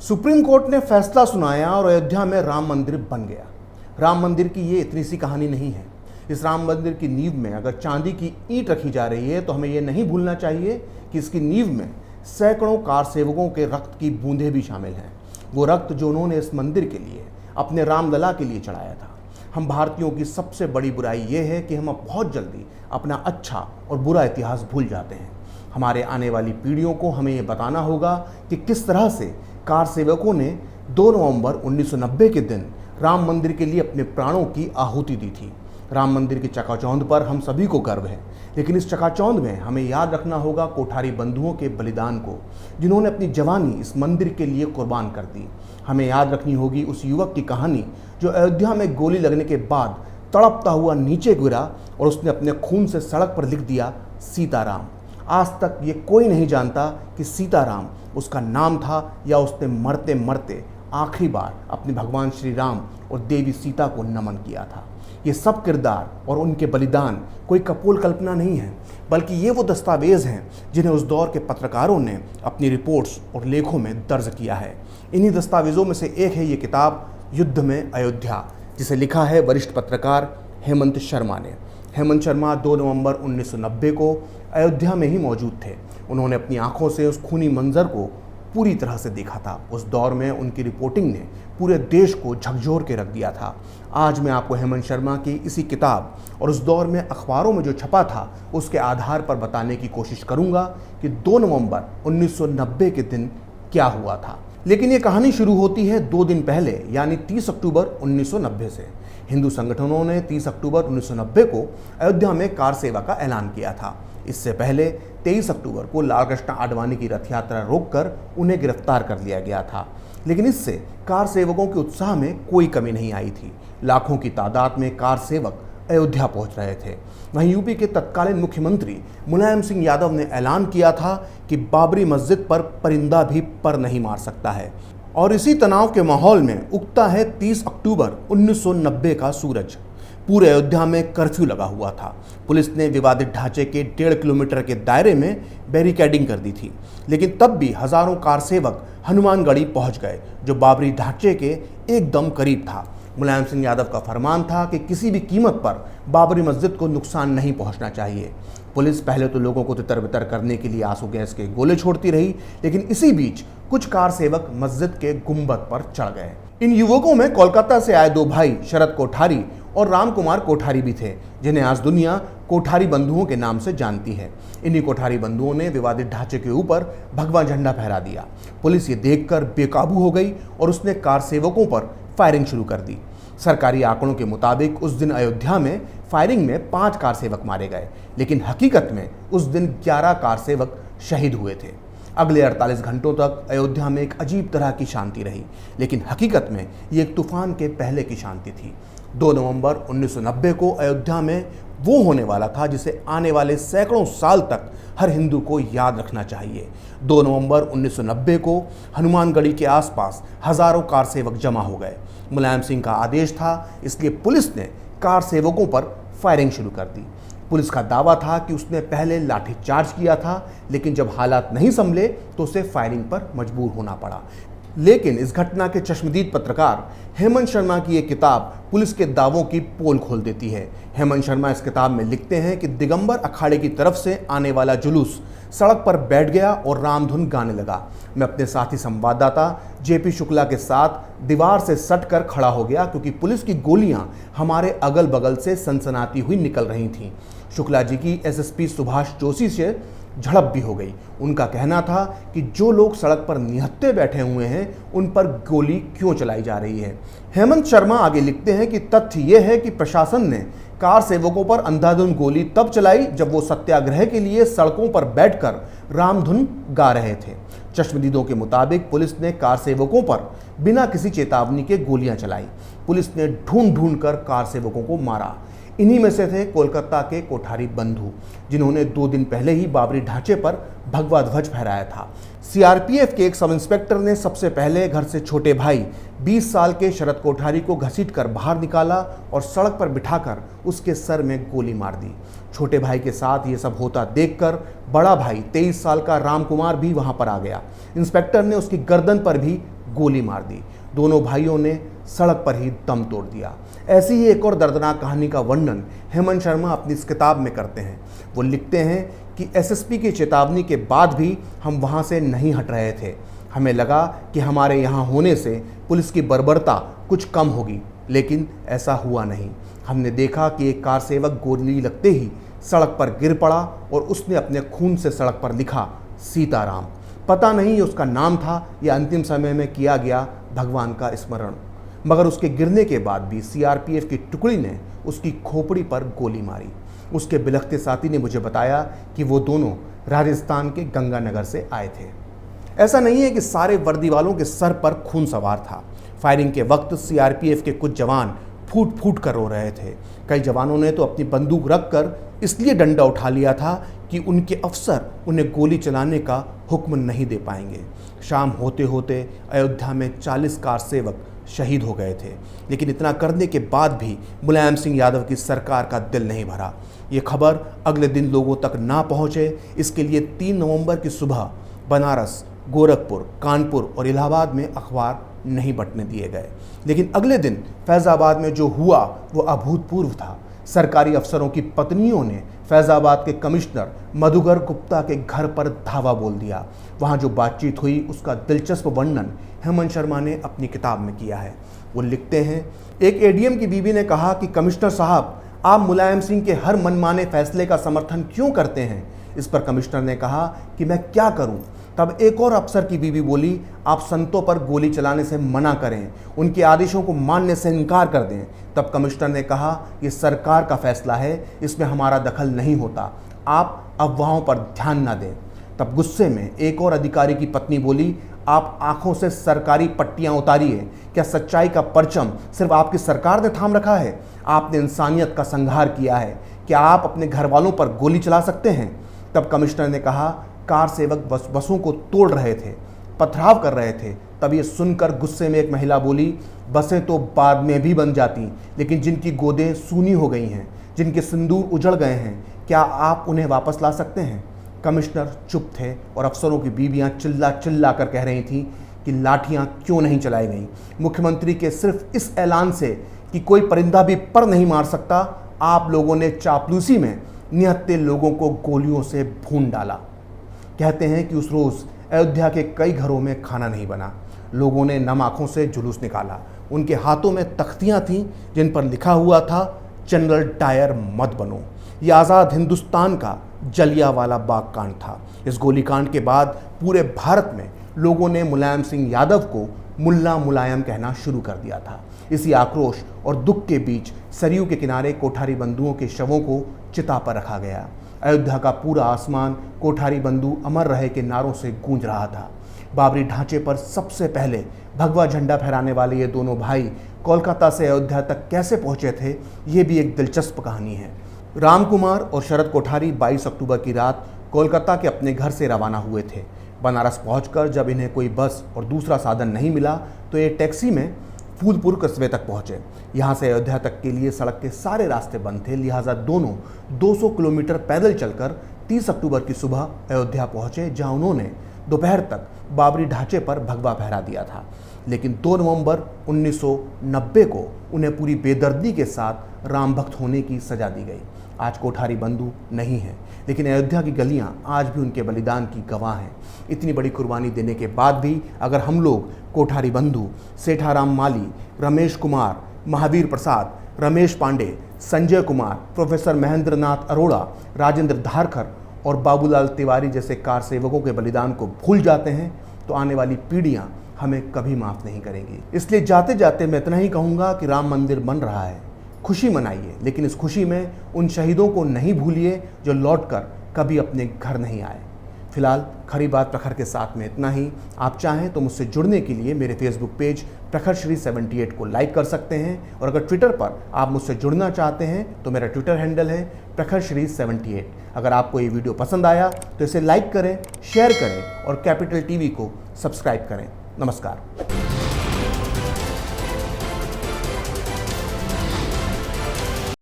Supreme court ने फैसला सुनाया और अयोध्या में राम मंदिर बन गया। राम मंदिर की ये इतनी सी कहानी नहीं है। इस राम मंदिर की नींव में अगर चांदी की ईंट रखी जा रही है तो हमें ये नहीं भूलना चाहिए कि इसकी नींव में सैकड़ों कार सेवकों के रक्त की बूंदें भी शामिल हैं। वो रक्त जो उन्होंने इस मंदिर के लिए, अपने रामलला के लिए चढ़ाया था। हम भारतीयों की सबसे बड़ी बुराई ये है कि हम अब बहुत जल्दी अपना अच्छा और बुरा इतिहास भूल जाते हैं। हमारे आने वाली पीढ़ियों को हमें ये बताना होगा कि किस तरह से कार सेवकों ने 2 नवंबर 1990 के दिन राम मंदिर के लिए अपने प्राणों की आहुति दी थी। राम मंदिर की चकाचौंध पर हम सभी को गर्व है, लेकिन इस चकाचौंध में हमें याद रखना होगा कोठारी बंधुओं के बलिदान को, जिन्होंने अपनी जवानी इस मंदिर के लिए कुर्बान कर दी। हमें याद रखनी होगी उस युवक की कहानी जो अयोध्या में गोली लगने के बाद तड़पता हुआ नीचे गिरा और उसने अपने खून से सड़क पर लिख दिया सीताराम। आज तक ये कोई नहीं जानता कि सीताराम उसका नाम था या उसने मरते मरते आखिरी बार अपने भगवान श्री राम और देवी सीता को नमन किया था। ये सब किरदार और उनके बलिदान कोई कपोल कल्पना नहीं है, बल्कि ये वो दस्तावेज हैं जिन्हें उस दौर के पत्रकारों ने अपनी रिपोर्ट्स और लेखों में दर्ज किया है। इन्हीं दस्तावेजों में से एक है ये किताब युद्ध में अयोध्या, जिसे लिखा है वरिष्ठ पत्रकार हेमंत शर्मा ने। हेमंत शर्मा 2 नवंबर 1990 को अयोध्या में ही मौजूद थे। उन्होंने अपनी आंखों से उस खूनी मंजर को पूरी तरह से देखा था। उस दौर में उनकी रिपोर्टिंग ने पूरे देश को झकझोर के रख दिया था। आज मैं आपको हेमंत शर्मा की इसी किताब और उस दौर में अखबारों में जो छपा था उसके आधार पर बताने की कोशिश करूंगा कि 2 नवंबर 1990 के दिन क्या हुआ था। लेकिन ये कहानी शुरू होती है 2 दिन पहले, यानी 30 अक्टूबर 1990 से। हिंदू संगठनों ने 30 अक्टूबर 1990 को अयोध्या में कार सेवा का ऐलान किया था। इससे पहले 23 अक्टूबर को लालकृष्ण आडवाणी की रथ यात्रा रोककर उन्हें गिरफ्तार कर लिया गया था। लेकिन इससे कार सेवकों के उत्साह में कोई कमी नहीं आई थी। लाखों की तादाद में कार सेवक अयोध्या पहुंच रहे थे। वहीं यूपी के तत्कालीन मुख्यमंत्री मुलायम सिंह यादव ने ऐलान किया था कि बाबरी मस्जिद पर परिंदा भी पर नहीं मार सकता है। और इसी तनाव के माहौल में उगता है 30 अक्टूबर 1990 का सूरज। पूरे अयोध्या में कर्फ्यू लगा हुआ था। पुलिस ने विवादित ढांचे के 1.5 किलोमीटर के दायरे में बैरिकेडिंग कर दी थी, लेकिन तब भी हजारों कार सेवक हनुमानगढ़ी पहुंच गए, जो बाबरी ढांचे के एकदम करीब था। मुलायम सिंह यादव का फरमान था कि किसी भी कीमत पर बाबरी मस्जिद को नुकसान नहीं पहुंचना चाहिए। पुलिस पहले तो लोगों को तितर बितर करने के लिए आंसू गैस के गोले छोड़ती रही, लेकिन इसी बीच कुछ कार सेवक मस्जिद के गुंबद पर चढ़ गए। इन युवकों में कोलकाता से आए 2 भाई शरद कोठारी और राम कुमार कोठारी भी थे, जिन्हें आज दुनिया कोठारी बंधुओं के नाम से जानती है। इन्हीं कोठारी बंधुओं ने विवादित ढांचे के ऊपर भगवा झंडा फहरा दिया। पुलिस ये देखकर बेकाबू हो गई और उसने कार सेवकों पर फायरिंग शुरू कर दी। सरकारी आंकड़ों के मुताबिक उस दिन अयोध्या में फायरिंग में 5 कार सेवक मारे गए, लेकिन हकीकत में उस दिन 11 कार सेवक शहीद हुए थे। अगले 48 घंटों तक अयोध्या में एक अजीब तरह की शांति रही, लेकिन हकीकत में ये एक तूफान के पहले की शांति थी। 2 नवंबर 1990 को अयोध्या में वो होने वाला था जिसे आने वाले सैकड़ों साल तक हर हिंदू को याद रखना चाहिए। 2 नवंबर 1990 को हनुमानगढ़ी के आसपास हजारों कार सेवक जमा हो गए। मुलायम सिंह का आदेश था, इसलिए पुलिस ने कार सेवकों पर फायरिंग शुरू कर दी। पुलिस का दावा था कि उसने पहले लाठीचार्ज किया था, लेकिन जब हालात नहीं संभले तो उसे फायरिंग पर मजबूर होना पड़ा। लेकिन इस घटना के चश्मदीद पत्रकार हेमंत शर्मा की ये किताब पुलिस के दावों की पोल खोल देती है। हेमंत शर्मा इस किताब में लिखते हैं कि दिगंबर अखाड़े की तरफ से आने वाला जुलूस सड़क पर बैठ गया और रामधुन गाने लगा। मैं अपने साथी संवाददाता जेपी शुक्ला के साथ दीवार से सटकर खड़ा हो गया, क्योंकि पुलिस की गोलियां हमारे अगल बगल से सनसनाती हुई निकल रही थीं। शुक्ला जी की एसएसपी सुभाष जोशी से झड़प भी हो गई। उनका कहना था कि जो लोग सड़क पर निहत्थे बैठे हुए हैं उन पर गोली क्यों चलाई जा रही है। हेमंत शर्मा आगे लिखते हैं कि तथ्य यह है कि प्रशासन ने कार सेवकों पर अंधाधुंध गोली तब चलाई जब वो सत्याग्रह के लिए सड़कों पर बैठकर रामधुन गा रहे थे। चश्मदीदों के मुताबिक पुलिस ने कार सेवकों पर बिना किसी चेतावनी के गोलियां चलाई। पुलिस ने ढूंढ ढूंढ कर कार सेवकों को मारा। इन्हीं में से थे कोलकाता के कोठारी बंधु, जिन्होंने 2 दिन पहले ही बाबरी ढांचे पर भगवा ध्वज फहराया था। सीआरपीएफ के एक सब इंस्पेक्टर ने सबसे पहले घर से छोटे भाई 20 साल के शरद कोठारी को घसीटकर बाहर निकाला और सड़क पर बिठाकर उसके सर में गोली मार दी। छोटे भाई के साथ ये सब होता देखकर बड़ा भाई 23 साल का राम कुमार भी वहां पर आ गया। इंस्पेक्टर ने उसकी गर्दन पर भी गोली मार दी। दोनों भाइयों ने सड़क पर ही दम तोड़ दिया। ऐसी ही एक और दर्दनाक कहानी का वर्णन हेमंत शर्मा अपनी इस किताब में करते हैं। वो लिखते हैं कि एसएसपी की चेतावनी के बाद भी हम वहां से नहीं हट रहे थे। हमें लगा कि हमारे यहाँ होने से पुलिस की बर्बरता कुछ कम होगी, लेकिन ऐसा हुआ नहीं। हमने देखा कि एक कार सेवक गोली लगते ही सड़क पर गिर पड़ा और उसने अपने खून से सड़क पर लिखा सीताराम। पता नहीं ये उसका नाम था या अंतिम समय में किया गया भगवान का स्मरण, मगर उसके गिरने के बाद भी सीआरपीएफ की टुकड़ी ने उसकी खोपड़ी पर गोली मारी। उसके बिलखते साथी ने मुझे बताया कि वो दोनों राजस्थान के गंगानगर से आए थे। ऐसा नहीं है कि सारे वर्दी वालों के सर पर खून सवार था। फायरिंग के वक्त सीआरपीएफ के कुछ जवान फूट फूट कर रो रहे थे। कई जवानों ने तो अपनी बंदूक रखकर इसलिए डंडा उठा लिया था कि उनके अफसर उन्हें गोली चलाने का हुक्म नहीं दे पाएंगे। शाम होते होते अयोध्या में 40 कार सेवक शहीद हो गए थे, लेकिन इतना करने के बाद भी मुलायम सिंह यादव की सरकार का दिल नहीं भरा। ये खबर अगले दिन लोगों तक ना पहुंचे, इसके लिए 3 नवंबर की सुबह बनारस, गोरखपुर, कानपुर और इलाहाबाद में अखबार नहीं बंटने दिए गए। लेकिन अगले दिन फैज़ाबाद में जो हुआ वो अभूतपूर्व था। सरकारी अफसरों की पत्नियों ने फैज़ाबाद के कमिश्नर मधुकर गुप्ता के घर पर धावा बोल दिया। वहाँ जो बातचीत हुई उसका दिलचस्प वर्णन हेमंत शर्मा ने अपनी किताब में किया है। वो लिखते हैं, एक एडीएम की बीवी ने कहा कि कमिश्नर साहब, आप मुलायम सिंह के हर मनमाने फैसले का समर्थन क्यों करते हैं? इस पर कमिश्नर ने कहा कि मैं क्या करूं। तब एक और अफसर की बीवी बोली, आप संतों पर गोली चलाने से मना करें, उनके आदेशों को मानने से इनकार कर दें। तब कमिश्नर ने कहा, ये सरकार का फैसला है, इसमें हमारा दखल नहीं होता, आप अफवाहों पर ध्यान ना दें। तब गुस्से में एक और अधिकारी की पत्नी बोली, आप आंखों से सरकारी पट्टियां उतारिए। क्या सच्चाई का परचम सिर्फ आपकी सरकार ने थाम रखा है? आपने इंसानियत का संहार किया है। क्या आप अपने घर वालों पर गोली चला सकते हैं? तब कमिश्नर ने कहा, कार सेवक बसों को तोड़ रहे थे, पथराव कर रहे थे। तब ये सुनकर गुस्से में एक महिला बोली, बसें तो बाद में भी बन जाती, लेकिन जिनकी गोदें सूनी हो गई हैं, जिनके सिंदूर उजड़ गए हैं, क्या आप उन्हें वापस ला सकते हैं? कमिश्नर चुप थे और अफसरों की बीवियां चिल्ला चिल्ला कर कह रही थीं कि लाठियां क्यों नहीं चलाई गईं। मुख्यमंत्री के सिर्फ इस ऐलान से कि कोई परिंदा भी पर नहीं मार सकता, आप लोगों ने चापलूसी में निहत्थे लोगों को गोलियों से भून डाला। कहते हैं कि उस रोज़ अयोध्या के कई घरों में खाना नहीं बना। लोगों ने नम आँखों से जुलूस निकाला। उनके हाथों में तख्तियाँ थीं जिन पर लिखा हुआ था, जनरल डायर मत बनो। ये आज़ाद हिंदुस्तान का जलियांवाला बाग कांड था। इस गोलीकांड के बाद पूरे भारत में लोगों ने मुलायम सिंह यादव को मुल्ला मुलायम कहना शुरू कर दिया था। इसी आक्रोश और दुख के बीच सरयू के किनारे कोठारी बंधुओं के शवों को चिता पर रखा गया। अयोध्या का पूरा आसमान कोठारी बंधु अमर रहे के नारों से गूंज रहा था। बाबरी ढांचे पर सबसे पहले भगवा झंडा फहराने वाले ये दोनों भाई कोलकाता से अयोध्या तक कैसे पहुंचे थे, ये भी एक दिलचस्प कहानी है। राम कुमार और शरद कोठारी 22 अक्टूबर की रात कोलकाता के अपने घर से रवाना हुए थे। बनारस पहुंचकर जब इन्हें कोई बस और दूसरा साधन नहीं मिला तो ये टैक्सी में फूलपुर कस्बे तक पहुंचे। यहाँ से अयोध्या तक के लिए सड़क के सारे रास्ते बंद थे, लिहाजा दोनों 200 किलोमीटर पैदल चलकर 30 अक्टूबर की सुबह अयोध्या पहुंचे, जहां उन्होंने दोपहर तक बाबरी ढांचे पर भगवा फहरा दिया था। लेकिन 2 नवंबर 1990 को उन्हें पूरी बेदर्दी के साथ राम भक्त होने की सजा दी गई। आज कोठारी बंधु नहीं है, लेकिन अयोध्या की गलियां आज भी उनके बलिदान की गवाह हैं। इतनी बड़ी कुर्बानी देने के बाद भी अगर हम लोग कोठारी बंधु, सेठाराम माली, रमेश कुमार, महावीर प्रसाद, रमेश पांडे, संजय कुमार, प्रोफेसर महेंद्र नाथ अरोड़ा, राजेंद्र धारकर और बाबूलाल तिवारी जैसे कार सेवकों के बलिदान को भूल जाते हैं तो आने वाली पीढ़ियां हमें कभी माफ़ नहीं करेंगी। इसलिए जाते जाते मैं इतना ही कहूँगा कि राम मंदिर बन रहा है, खुशी मनाइए, लेकिन इस खुशी में उन शहीदों को नहीं भूलिए जो लौटकर कभी अपने घर नहीं आए। फिलहाल खरी बात प्रखर के साथ में इतना ही। आप चाहें तो मुझसे जुड़ने के लिए मेरे फेसबुक पेज प्रखर श्री 78 को लाइक कर सकते हैं, और अगर ट्विटर पर आप मुझसे जुड़ना चाहते हैं तो मेरा ट्विटर हैंडल है प्रखर श्री 78। अगर आपको ये वीडियो पसंद आया तो इसे लाइक करें, शेयर करें और कैपिटल टीवी को सब्सक्राइब करें। नमस्कार।